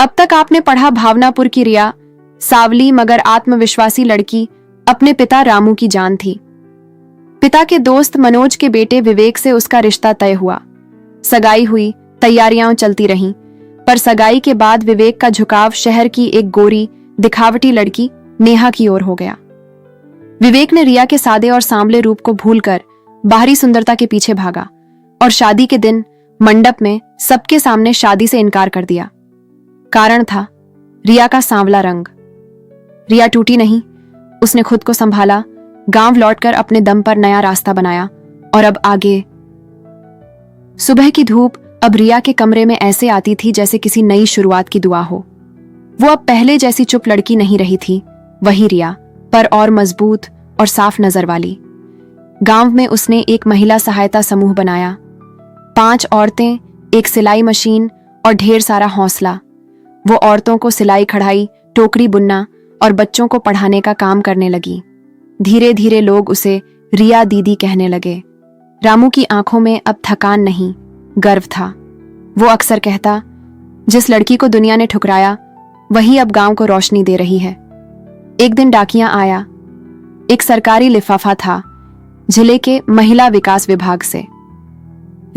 अब तक आपने पढ़ा भावनापुर की रिया, सावली मगर आत्मविश्वासी लड़की, अपने पिता रामू की जान थी। पिता के दोस्त मनोज के बेटे विवेक से उसका रिश्ता तय हुआ। सगाई हुई, तैयारियां चलती रहीं, पर सगाई के बाद विवेक का झुकाव शहर की एक गोरी दिखावटी लड़की नेहा की ओर हो गया। विवेक ने रिया के सादे और सांवले रूप को भूलकर बाहरी सुंदरता के पीछे भागा और शादी के दिन मंडप में सबके सामने शादी से इनकार कर दिया। कारण था रिया का सांवला रंग। रिया टूटी नहीं, उसने खुद को संभाला, गांव लौटकर अपने दम पर नया रास्ता बनाया और अब आगे। सुबह की धूप अब रिया के कमरे में ऐसे आती थी जैसे किसी नई शुरुआत की दुआ हो। वो अब पहले जैसी चुप लड़की नहीं रही थी, वही रिया, पर और मजबूत और साफ नजर वाली। गांव में उसने एक महिला सहायता समूह बनाया। 5 औरतें, एक सिलाई मशीन और ढेर सारा हौसला। वो औरतों को सिलाई कढ़ाई, टोकरी बुनना और बच्चों को पढ़ाने का काम करने लगी। धीरे धीरे लोग उसे रिया दीदी कहने लगे। रामू की आंखों में अब थकान नहीं, गर्व था। वो अक्सर कहता, जिस लड़की को दुनिया ने ठुकराया वही अब गांव को रोशनी दे रही है। एक दिन डाकिया आया। एक सरकारी लिफाफा था, जिले के महिला विकास विभाग से।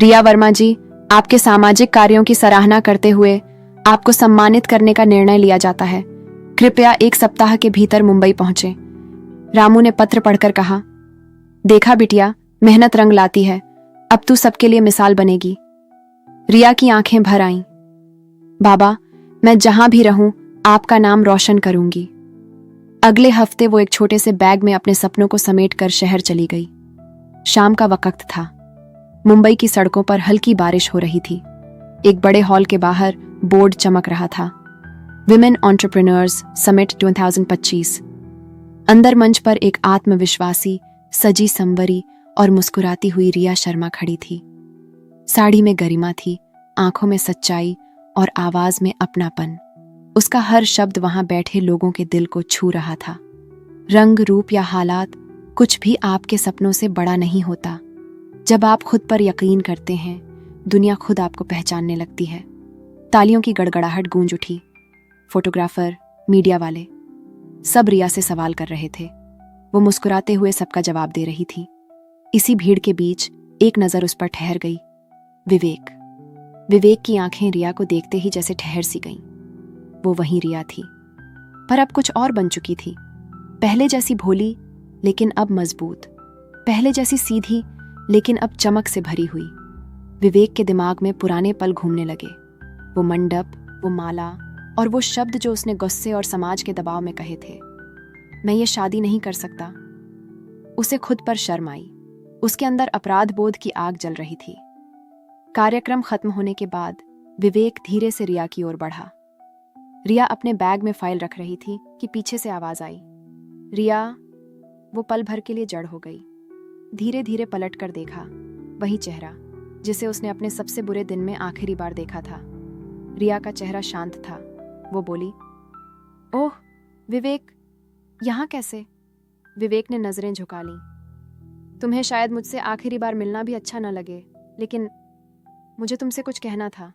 रिया वर्मा जी, आपके सामाजिक कार्यों की सराहना करते हुए आपको सम्मानित करने का निर्णय लिया जाता है। कृपया 1 सप्ताह के भीतर मुंबई पहुंचे। रामू ने पत्र पढ़कर कहा, देखा बिटिया, मेहनत रंग लाती है, अब तू सबके लिए मिसाल बनेगी। रिया की आंखें भर आईं। बाबा, मैं जहां भी रहूं आपका नाम रोशन करूंगी। अगले हफ्ते वो एक छोटे से बैग में अपने सपनों को समेटकर शहर चली गई। शाम का वक्त था। मुंबई की सड़कों पर हल्की बारिश हो रही थी। एक बड़े हॉल के बाहर बोर्ड चमक रहा था, विमेन एंटरप्रेन्योर्स समिट 2025। अंदर मंच पर एक आत्मविश्वासी, सजी संवरी और मुस्कुराती हुई रिया शर्मा खड़ी थी। साड़ी में गरिमा थी, आंखों में सच्चाई और आवाज में अपनापन। उसका हर शब्द वहां बैठे लोगों के दिल को छू रहा था। रंग, रूप या हालात, कुछ भी आपके सपनों से बड़ा नहीं होता। जब आप खुद पर यकीन करते हैं, दुनिया खुद आपको पहचानने लगती है। तालियों की गड़गड़ाहट गूंज उठी। फोटोग्राफर, मीडिया वाले सब रिया से सवाल कर रहे थे। वो मुस्कुराते हुए सबका जवाब दे रही थी। इसी भीड़ के बीच एक नजर उस पर ठहर गई। विवेक की आंखें रिया को देखते ही जैसे ठहर सी गईं। वो वही रिया थी, पर अब कुछ और बन चुकी थी। पहले जैसी भोली लेकिन अब मजबूत, पहले जैसी सीधी लेकिन अब चमक से भरी हुई। विवेक के दिमाग में पुराने पल घूमने लगे। वो मंडप, वो माला और वो शब्द जो उसने गुस्से और समाज के दबाव में कहे थे। मैं ये शादी नहीं कर सकता। उसे खुद पर शर्म आई। उसके अंदर अपराध बोध की आग जल रही थी। कार्यक्रम खत्म होने के बाद विवेक धीरे से रिया की ओर बढ़ा। रिया अपने बैग में फाइल रख रही थी कि पीछे से आवाज आई, रिया। वो पल भर के लिए जड़ हो गई। धीरे धीरे पलट कर देखा, वही चेहरा जिसे उसने अपने सबसे बुरे दिन में आखिरी बार देखा था। रिया का चेहरा शांत था। वो बोली, ओह विवेक, यहाँ कैसे? विवेक ने नजरें झुका लीं। तुम्हें शायद मुझसे आखिरी बार मिलना भी अच्छा न लगे, लेकिन मुझे तुमसे कुछ कहना था।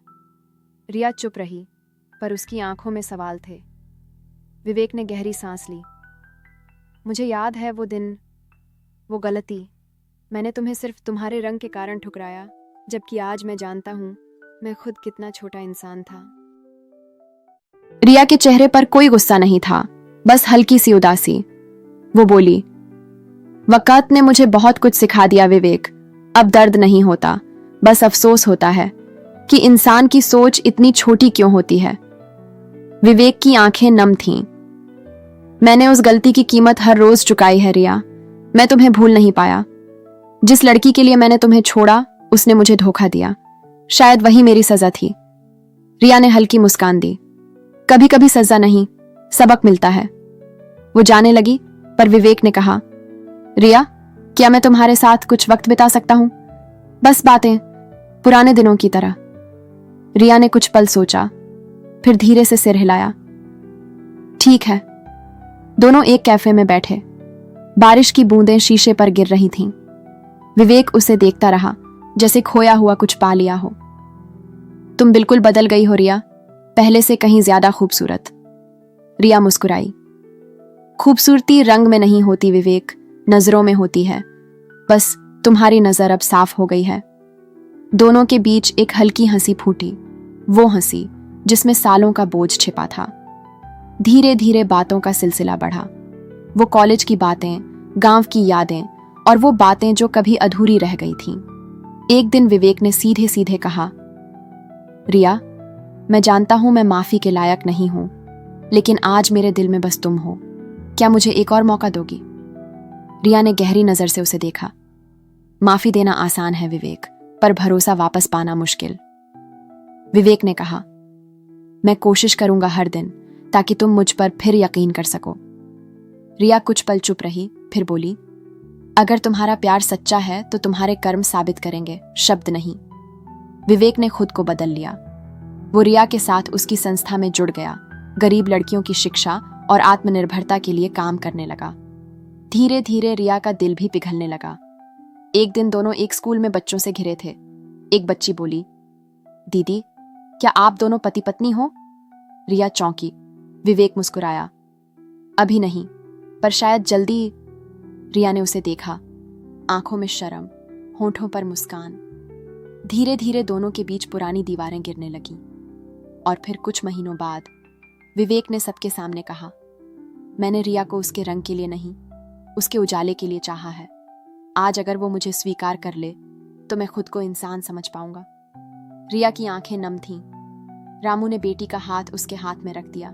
रिया चुप रही, पर उसकी आंखों में सवाल थे। विवेक ने गहरी सांस ली। मुझे याद है वो दिन, वो गलती। मैंने तुम्हें सिर्फ तुम्हारे रंग के कारण ठुकराया, जबकि आज मैं जानता हूं मैं खुद कितना छोटा इंसान था। रिया के चेहरे पर कोई गुस्सा नहीं था, बस हल्की सी उदासी। वो बोली, वक़्त ने मुझे बहुत कुछ सिखा दिया विवेक। अब दर्द नहीं होता, बस अफसोस होता है कि इंसान की सोच इतनी छोटी क्यों होती है। विवेक की आंखें नम थीं। मैंने उस गलती की कीमत हर रोज चुकाई है रिया। मैं तुम्हें भूल नहीं पाया। जिस लड़की के लिए मैंने तुम्हें छोड़ा, उसने मुझे धोखा दिया। शायद वही मेरी सजा थी। रिया ने हल्की मुस्कान दी। कभी कभी सजा नहीं, सबक मिलता है। वो जाने लगी, पर विवेक ने कहा, रिया, क्या मैं तुम्हारे साथ कुछ वक्त बिता सकता हूं? बस बातें, पुराने दिनों की तरह। रिया ने कुछ पल सोचा, फिर धीरे से सिर हिलाया। ठीक है। दोनों एक कैफे में बैठे। बारिश की बूंदें शीशे पर गिर रही थीं। विवेक उसे देखता रहा, जैसे खोया हुआ कुछ पा लिया हो। तुम बिल्कुल बदल गई हो रिया। पहले से कहीं ज्यादा खूबसूरत। रिया मुस्कुराई। खूबसूरती रंग में नहीं होती विवेक, नजरों में होती है। बस तुम्हारी नजर अब साफ हो गई है। दोनों के बीच एक हल्की हंसी फूटी, वो हंसी जिसमें सालों का बोझ छिपा था। धीरे धीरे बातों का सिलसिला बढ़ा। वो कॉलेज की बातें, गांव की यादें और वो बातें जो कभी अधूरी रह गई थीं। एक दिन विवेक ने सीधे सीधे कहा, रिया, मैं जानता हूं मैं माफी के लायक नहीं हूं, लेकिन आज मेरे दिल में बस तुम हो। क्या मुझे एक और मौका दोगी? रिया ने गहरी नजर से उसे देखा। माफी देना आसान है विवेक, पर भरोसा वापस पाना मुश्किल। विवेक ने कहा, मैं कोशिश करूंगा हर दिन, ताकि तुम मुझ पर फिर यकीन कर सको। रिया कुछ पल चुप रही, फिर बोली, अगर तुम्हारा प्यार सच्चा है तो तुम्हारे कर्म साबित करेंगे, शब्द नहीं। विवेक ने खुद को बदल लिया। वो रिया के साथ उसकी संस्था में जुड़ गया, गरीब लड़कियों की शिक्षा और आत्मनिर्भरता के लिए काम करने लगा। धीरे धीरे रिया का दिल भी पिघलने लगा। एक दिन दोनों एक स्कूल में बच्चों से घिरे थे। एक बच्ची बोली, दीदी, क्या आप दोनों पति पत्नी हो? रिया चौंकी। विवेक मुस्कुराया, अभी नहीं, पर शायद जल्दी। रिया ने उसे देखा, आंखों में शर्म, होठों पर मुस्कान। धीरे धीरे दोनों के बीच पुरानी दीवारें गिरने लगीं। और फिर कुछ महीनों बाद विवेक ने सबके सामने कहा, मैंने रिया को उसके रंग के लिए नहीं, उसके उजाले के लिए चाहा है। आज अगर वो मुझे स्वीकार कर ले तो मैं खुद को इंसान समझ पाऊंगा। रिया की आंखें नम थीं। रामू ने बेटी का हाथ उसके हाथ में रख दिया।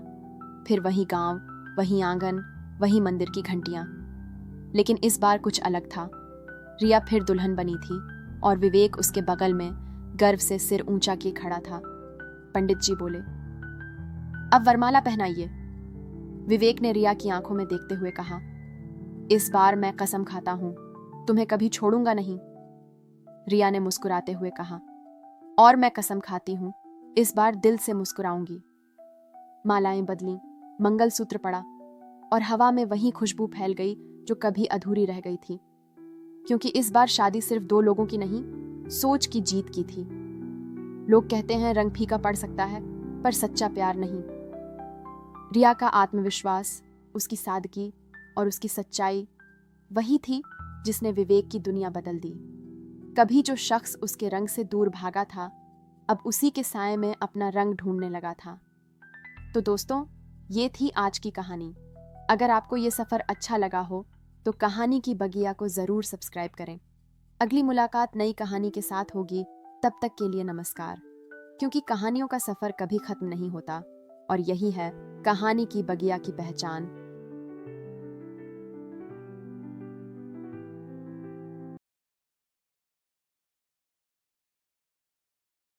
फिर वही गांव, वही आंगन, वही मंदिर की घंटियां। लेकिन इस बार कुछ अलग था। रिया फिर दुल्हन बनी थी और विवेक उसके बगल में गर्व से सिर ऊंचा किए खड़ा था। पंडित जी बोले, अब वरमाला पहनाइए। विवेक ने रिया की आंखों में देखते हुए कहा, इस बार मैं कसम खाता हूं, तुम्हें कभी छोड़ूंगा नहीं। रिया ने मुस्कुराते हुए कहा, और मैं कसम खाती हूं, इस बार दिल से मुस्कुराऊंगी। मालाएं बदली, मंगलसूत्र पड़ा और हवा में वही खुशबू फैल गई जो कभी अधूरी रह गई थी। क्योंकि इस बार शादी सिर्फ दो लोगों की नहीं, सोच की जीत की थी। लोग कहते हैं रंग फीका पड़ सकता है, पर सच्चा प्यार नहीं। रिया का आत्मविश्वास, उसकी सादगी और उसकी सच्चाई वही थी जिसने विवेक की दुनिया बदल दी। कभी जो शख्स उसके रंग से दूर भागा था, अब उसी के साए में अपना रंग ढूंढने लगा था। तो दोस्तों, ये थी आज की कहानी। अगर आपको ये सफ़र अच्छा लगा हो तो कहानी की बगिया को ज़रूर सब्सक्राइब करें। अगली मुलाकात नई कहानी के साथ होगी। तब तक के लिए नमस्कार। क्योंकि कहानियों का सफ़र कभी ख़त्म नहीं होता और यही है कहानी की बगिया की पहचान।